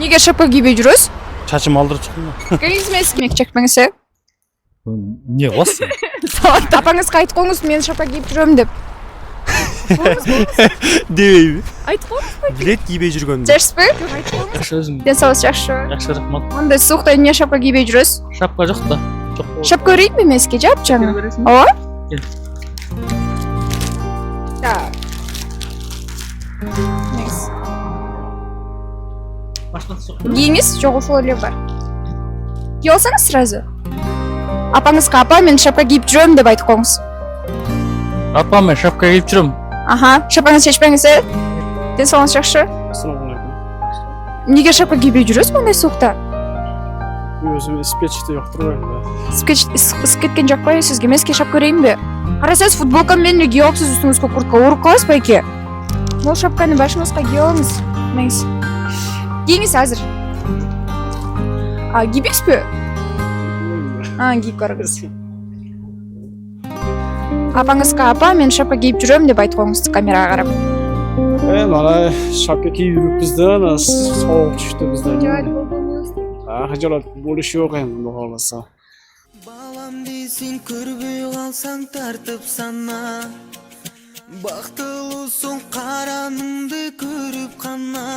Emnege şapka giyip жүрөсүз? Чачым алдырып чыктым. Келиңиз мен сизге чекпеңиз. Не кыласың? Апаңызга айтып коюңуз, мен шапка кийип жүрөм деп. Дебейби? Айтып коюңузбу? Билет кийбей жүргөндү. Жакшысызбы? Жок, айтып коюңуз. Жакшы өзүң. Ден соолугуңуз жакшы. Жакшы, рахмат. Мындай суукта эмне шапка кийбей жүрөсүз? Шапка жок да. Жок. Шапка берейинби мен сизге, жап жаңы? Бересиң. Ооба. Кел. Так. Нейс. Башкасы жок. Кийиңиз, жок ошол эле бар. Кийип алсаңыз сразу. Апаңызга апа мен шапка кийип жүрөм деп айтып коюңуз. Апа, мен шапка кийип жүрөм. Аха, шапкаңызды чечпеңиз. Ден соолугуңуз жакшы? Ассалаумалейкум. Эмнеге шапка кийбей жүрөсүз мындай суукта? Өзүм спечти жоктурбайм да. Ысып кеткен жакпайбы сизге? Мен сизге шапка берейинби? Карасаңыз, футболка менен эле кийип алыпсыз, үстүңүзгө куртка ооруп каласызбы эки? Бул шапканы башыңызга кийип алыңыз. Меңиз. Кийиңиз азыр. Кийбейсизби? Кийип карагыз. Апаңызга апа мен шапка кийип жүрөм деп айтып коюңуз камерага карап. Mana şapka kiyip yuribizda, sovuq tushdi bizda. Hajolat bo'lishi yo'q endi xudo xolasa. Balam дейсің көрбей қалсаң тартып сана, бақтылысың қараныңды көріп қана.